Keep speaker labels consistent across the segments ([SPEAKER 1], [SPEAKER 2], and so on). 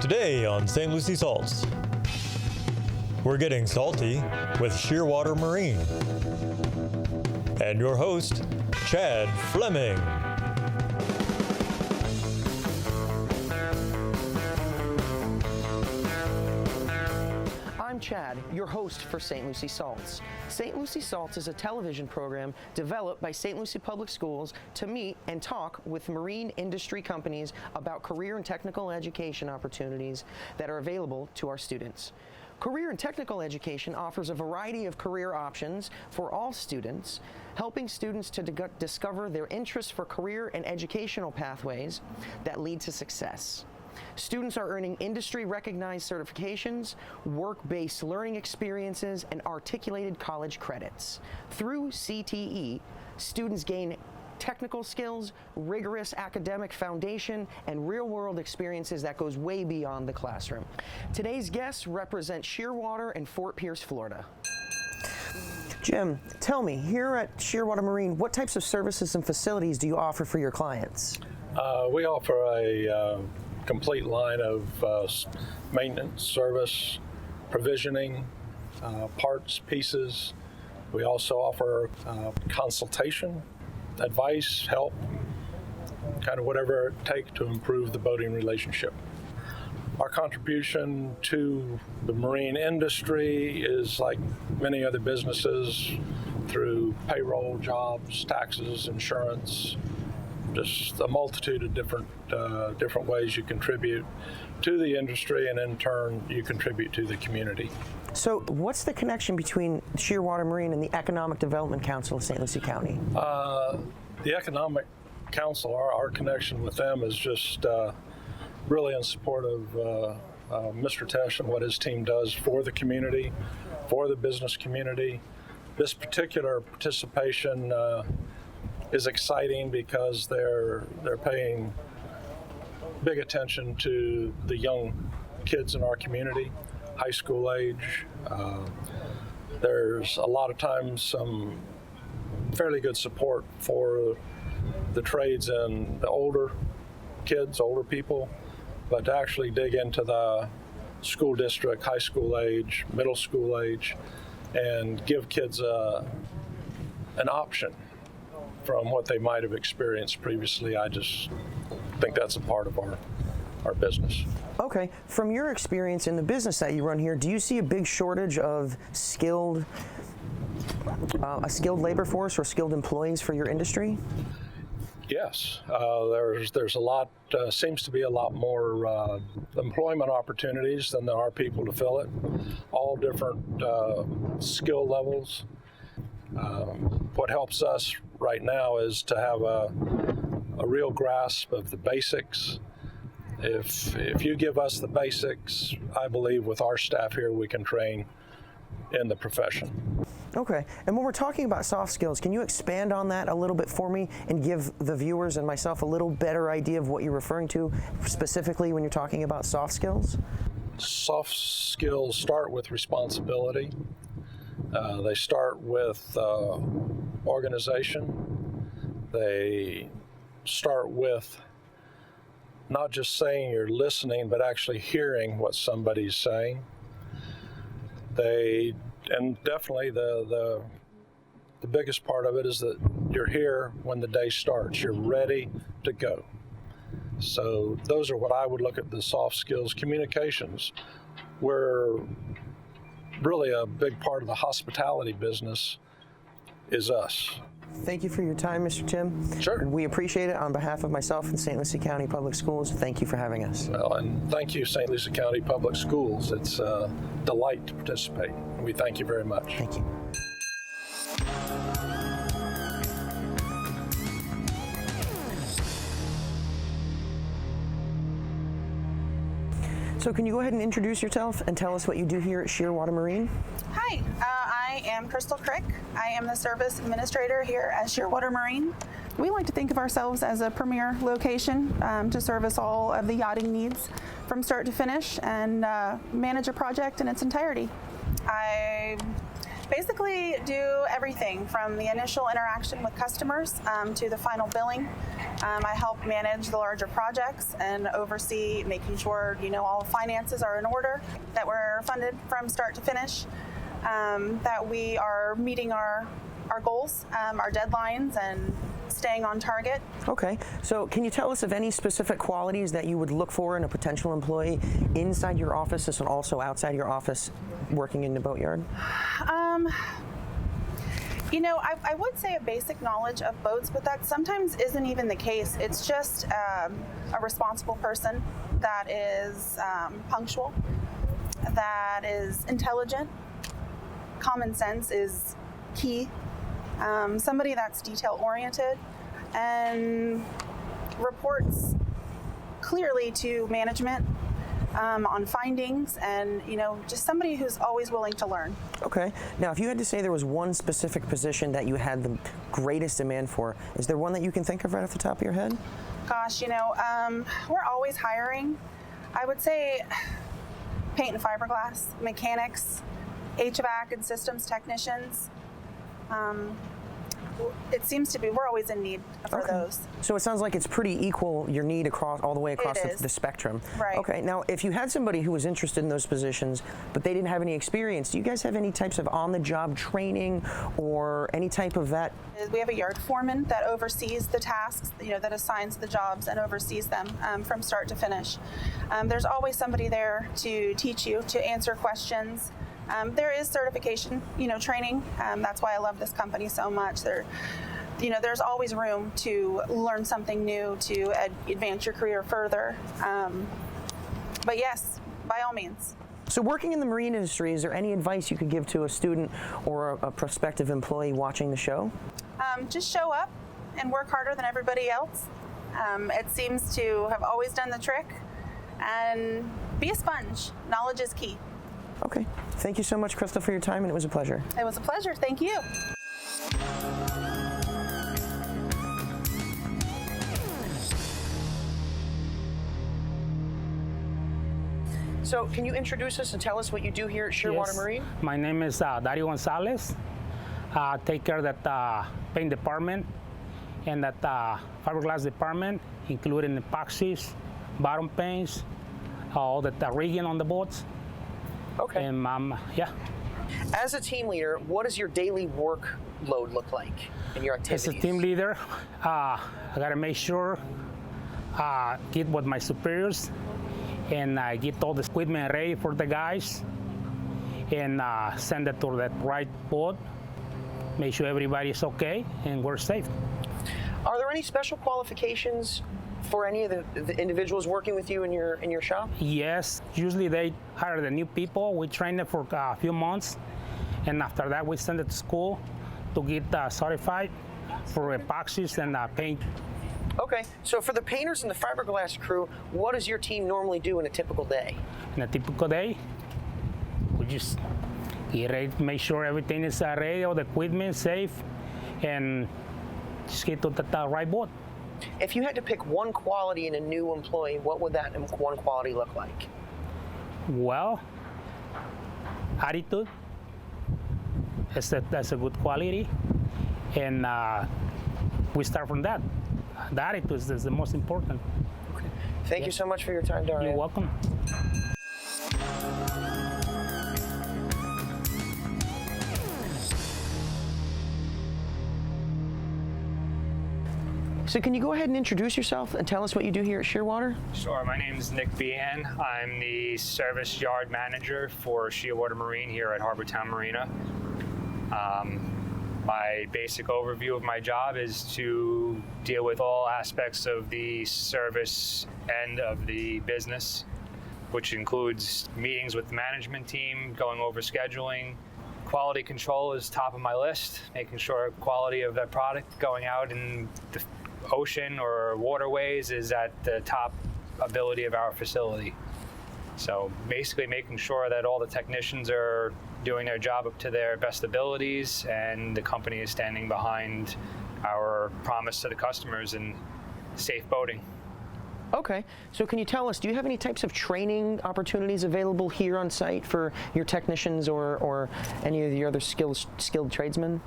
[SPEAKER 1] Today on St. Lucie Saltz, we're getting salty with Shearwater Marine. And your host, Chad Fleming.
[SPEAKER 2] I'm Chad, your host for St. Lucie Saltz. St. Lucie Saltz is a television program developed by St. Lucie Public Schools to meet and talk with marine industry companies about career and technical education opportunities that are available to our students. Career and technical education offers a variety of career options for all students, helping students to discover their interests for career and educational pathways that lead to success. Students are earning industry-recognized certifications, work-based learning experiences, and articulated college credits. Through CTE, students gain technical skills, rigorous academic foundation, and real-world experiences that goes way beyond the classroom. Today's guests represent Shearwater and Fort Pierce, Florida. Jim, tell me, here at Shearwater Marine, what types of services and facilities do you offer for your clients?
[SPEAKER 3] We offer a complete line of maintenance, service, provisioning, parts, pieces. We also offer consultation, advice, help, kind of whatever it takes to improve the boating relationship. Our contribution to the marine industry is like many other businesses through payroll, jobs, taxes, insurance, just a multitude of different ways you contribute to the industry, and in turn you contribute to the community.
[SPEAKER 2] So what's the connection between Shearwater Marine and the Economic Development Council of St. Lucie County?
[SPEAKER 3] The Economic Council, our connection with them is just really in support of Mr. Tesh and what his team does for the community, for the business community. This particular participation is exciting because they're paying big attention to the young kids in our community, high school age. There's a lot of times some fairly good support for the trades and the older kids, older people, but to actually dig into the school district, high school age, middle school age, and give kids an option from what they might have experienced previously. I just think that's a part of our business.
[SPEAKER 2] Okay, from your experience in the business that you run here, do you see a big shortage of a skilled labor force or skilled employees for your industry?
[SPEAKER 3] Yes, there's a lot, seems to be a lot more employment opportunities than there are people to fill it, all different skill levels. What helps us right now is to have a real grasp of the basics. If you give us the basics, I believe with our staff here we can train in the profession.
[SPEAKER 2] Okay, and when we're talking about soft skills, can you expand on that a little bit for me and give the viewers and myself a little better idea of what you're referring to specifically when you're talking about soft skills?
[SPEAKER 3] Soft skills start with responsibility. They start with organization. They start with not just saying you're listening, but actually hearing what somebody's saying. And definitely the biggest part of it is that you're here when the day starts. You're ready to go. So those are what I would look at the soft skills. Communications. We're really a big part of the hospitality business is us.
[SPEAKER 2] Thank you for your time, Mr. Tim.
[SPEAKER 3] Sure.
[SPEAKER 2] We appreciate it on behalf of myself and St. Lucie County Public Schools. Thank you for having us.
[SPEAKER 3] Well, and thank you, St. Lucie County Public Schools. It's a delight to participate. We thank you very much.
[SPEAKER 2] Thank you. So can you go ahead and introduce yourself and tell us what you do here at Shearwater Marine?
[SPEAKER 4] Hi, I am KRICK. I am the service administrator here at Shearwater Marine. We like to think of ourselves as a premier location to service all of the yachting needs from start to finish and manage a project in its entirety. I Basically do everything from the initial interaction with customers to the final billing. I help manage the larger projects and oversee making sure all the finances are in order, that we're funded from start to finish, that we are meeting our goals, our deadlines, and staying on target.
[SPEAKER 2] Okay, so can you tell us of any specific qualities that you would look for in a potential employee inside your office and also outside your office working in the boatyard?
[SPEAKER 4] I would say a basic knowledge of boats, but that sometimes isn't even the case. It's just a responsible person that is punctual, that is intelligent. Common sense is key. Somebody that's detail-oriented and reports clearly to management on findings, and just somebody who's always willing to learn.
[SPEAKER 2] Okay. Now, if you had to say there was one specific position that you had the greatest demand for, is there one that you can think of right off the top of your head?
[SPEAKER 4] Gosh, we're always hiring. I would say paint and fiberglass, mechanics, HVAC and systems technicians. It seems to be, we're always in need for those.
[SPEAKER 2] So it sounds like it's pretty equal, your need all the way across
[SPEAKER 4] It is.
[SPEAKER 2] the spectrum.
[SPEAKER 4] Right.
[SPEAKER 2] Okay, now if you had somebody who was interested in those positions, but they didn't have any experience, do you guys have any types of on-the-job training or any type of that?
[SPEAKER 4] We have a yard foreman that oversees the tasks, that assigns the jobs and oversees them from start to finish. There's always somebody there to teach you, to answer questions. There is certification, training. That's why I love this company so much. There's always room to learn something new, to advance your career further. But yes, by all means.
[SPEAKER 2] So working in the marine industry, is there any advice you could give to a student or a prospective employee watching the show?
[SPEAKER 4] Just show up and work harder than everybody else. It seems to have always done the trick. And be a sponge. Knowledge is key.
[SPEAKER 2] Okay. Thank you so much, Crystal, for your time, and it was a pleasure.
[SPEAKER 4] It was a pleasure. Thank you.
[SPEAKER 2] So can you introduce us and tell us what you do here at Shearwater Marine?
[SPEAKER 5] My name is DARIO GONZALEZ. Take care of that paint department and that fiberglass department, including epoxies, bottom paints, all the rigging on the boats.
[SPEAKER 2] Okay.
[SPEAKER 5] And yeah.
[SPEAKER 2] As a team leader, what does your daily workload look like in your activities?
[SPEAKER 5] As a team leader, I gotta make sure get with my superiors and get all the equipment ready for the guys and send it to that right boat. Make sure everybody's okay and we're safe.
[SPEAKER 2] Are there any special qualifications for any of the individuals working with you in your shop?
[SPEAKER 5] Yes, usually they hire the new people. We train them for a few months, and after that we send it to school to get certified for epoxies and paint.
[SPEAKER 2] Okay, so for the painters and the fiberglass crew, what does your team normally do in a typical day?
[SPEAKER 5] In a typical day, we just get ready to make sure everything is ready, all the equipment safe, and just get to the right boat.
[SPEAKER 2] If you had to pick one quality in a new employee, what would that one quality look like?
[SPEAKER 5] Well, attitude. That's a good quality, and we start from that. The attitude is the most important.
[SPEAKER 2] Okay. Thank you so much for your time, Dario.
[SPEAKER 5] You're welcome.
[SPEAKER 2] So can you go ahead and introduce yourself and tell us what you do here at Shearwater?
[SPEAKER 6] Sure, my name is Nick BEHAN. I'm the service yard manager for Shearwater Marine here at Harbortown Marina. My basic overview of my job is to deal with all aspects of the service end of the business, which includes meetings with the management team, going over scheduling. Quality control is top of my list, making sure quality of that product going out in the ocean or waterways is at the top ability of our facility. So basically making sure that all the technicians are doing their job up to their best abilities and the company is standing behind our promise to the customers in safe boating.
[SPEAKER 2] Okay, so can you tell us, do you have any types of training opportunities available here on site for your technicians or any of the other skilled tradesmen?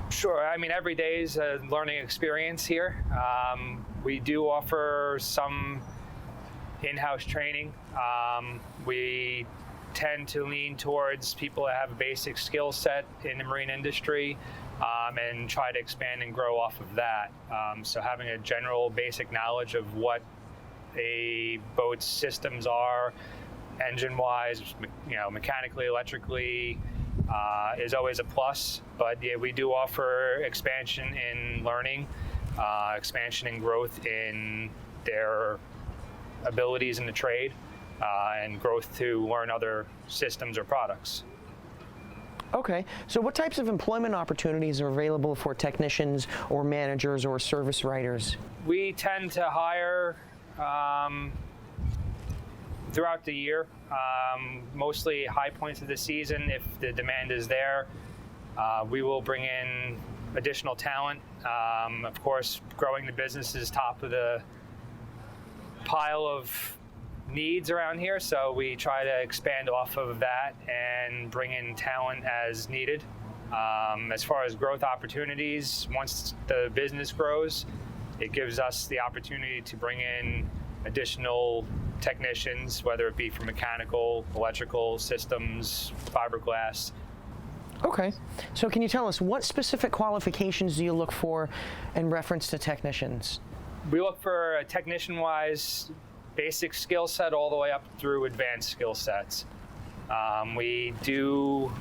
[SPEAKER 6] Sure. I mean, every day is a learning experience here. We do offer some in-house training. We tend to lean towards people that have a basic skill set in the marine industry and try to expand and grow off of that. So having a general basic knowledge of what a boat's systems are, engine-wise, mechanically, electrically, is always a plus. But yeah, we do offer expansion in learning, expansion and growth in their abilities in the trade, and growth to learn other systems or products.
[SPEAKER 2] Okay, so what types of employment opportunities are available for technicians or managers or service writers?
[SPEAKER 6] We tend to hire throughout the year, mostly high points of the season. If the demand is there, we will bring in additional talent. Of course, growing the business is top of the pile of needs around here, so we try to expand off of that and bring in talent as needed. As far as growth opportunities, once the business grows, it gives us the opportunity to bring in additional technicians, whether it be for mechanical, electrical systems, fiberglass.
[SPEAKER 2] Okay, so can you tell us what specific qualifications do you look for in reference to technicians?
[SPEAKER 6] We look for a technician-wise basic skill set all the way up through advanced skill sets. We do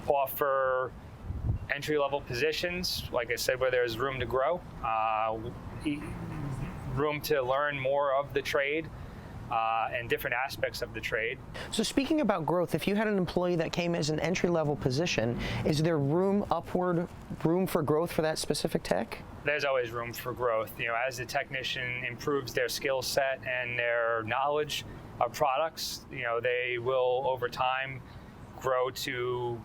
[SPEAKER 6] offer entry-level positions, like I said, where there's room to grow, room to learn more of the trade and different aspects of the trade.
[SPEAKER 2] So speaking about growth, if you had an employee that came as an entry-level position, is there room for growth for that specific tech?
[SPEAKER 6] There's always room for growth. As the technician improves their skill set and their knowledge of products, they will over time grow to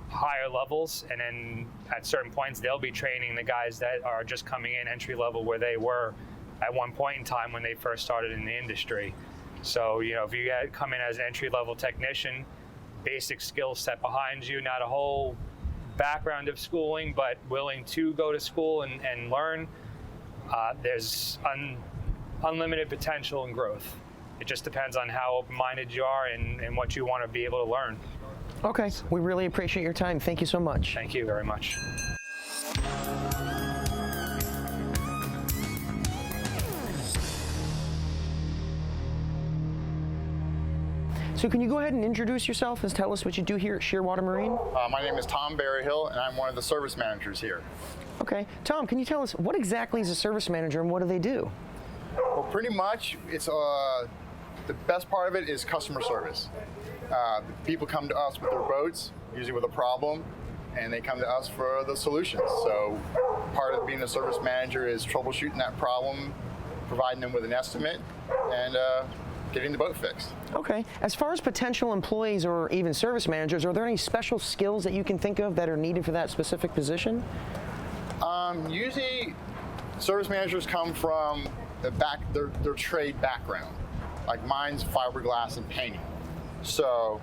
[SPEAKER 6] higher levels, and then at certain points they'll be training the guys that are just coming in entry level where they were at one point in time when they first started in the industry. So if you come in as an entry level technician, basic skill set behind you, not a whole background of schooling, but willing to go to school and learn, there's unlimited potential and growth. It just depends on how open-minded you are and what you want to be able to learn.
[SPEAKER 2] Okay, we really appreciate your time. Thank you so much.
[SPEAKER 6] Thank you very much.
[SPEAKER 2] So can you go ahead and introduce yourself and tell us what you do here at Shearwater Marine?
[SPEAKER 7] My name is Tom BERRYHILL, and I'm one of the service managers here.
[SPEAKER 2] Okay, Tom, can you tell us what exactly is a service manager and what do they do?
[SPEAKER 7] Well, pretty much, it's the best part of it is customer service. People come to us with their boats, usually with a problem, and they come to us for the solutions. So part of being a service manager is troubleshooting that problem, providing them with an estimate, and getting the boat fixed.
[SPEAKER 2] Okay. As far as potential employees or even service managers, are there any special skills that you can think of that are needed for that specific position?
[SPEAKER 7] Usually, service managers come from their trade background. Like mine's fiberglass and painting. So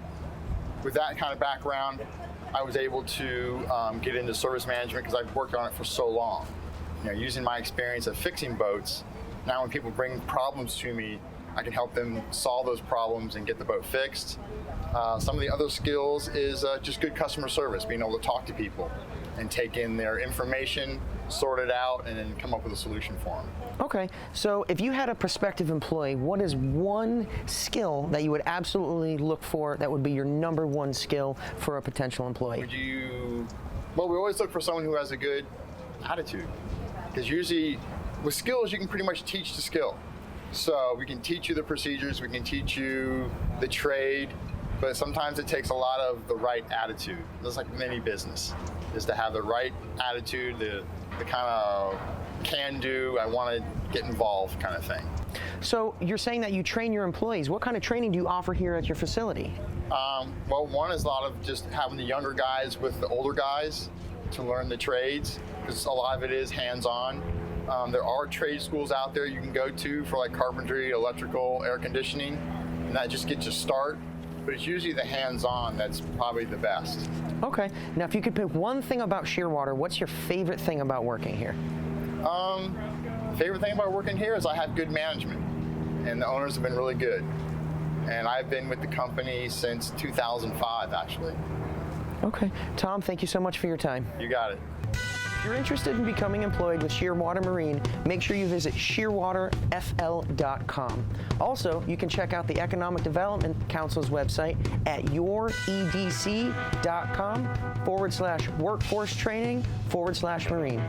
[SPEAKER 7] with that kind of background, I was able to get into service management because I've worked on it for so long. Using my experience of fixing boats, now when people bring problems to me, I can help them solve those problems and get the boat fixed. Some of the other skills is just good customer service, being able to talk to people and take in their information, sort it out, and then come up with a solution for them.
[SPEAKER 2] Okay, so if you had a prospective employee, what is one skill that you would absolutely look for that would be your number one skill for a potential employee?
[SPEAKER 7] Well, we always look for someone who has a good attitude. Because usually, with skills, you can pretty much teach the skill. So we can teach you the procedures, we can teach you the trade, but sometimes it takes a lot of the right attitude. Just like any business, is to have the right attitude, the kind of can-do, I want to get involved kind of thing.
[SPEAKER 2] So you're saying that you train your employees. What kind of training do you offer here at your facility?
[SPEAKER 7] Well, one is a lot of just having the younger guys with the older guys to learn the trades, because a lot of it is hands-on. There are trade schools out there you can go to for like carpentry, electrical, air conditioning, and that just gets you start. But it's usually the hands-on that's probably the best.
[SPEAKER 2] Okay. Now, if you could pick one thing about Shearwater, what's your favorite thing about working here?
[SPEAKER 7] Favorite thing about working here is I have good management, and the owners have been really good. And I've been with the company since 2005, actually.
[SPEAKER 2] Okay. Tom, thank you so much for your time.
[SPEAKER 7] You got it.
[SPEAKER 2] If you're interested in becoming employed with Shearwater Marine, make sure you visit shearwaterfl.com. Also, you can check out the Economic Development Council's website at youredc.com/workforce training/marine.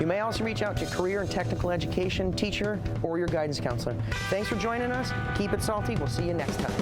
[SPEAKER 2] You may also reach out to career and technical education teacher or your guidance counselor. Thanks for joining us. Keep it salty. We'll see you next time.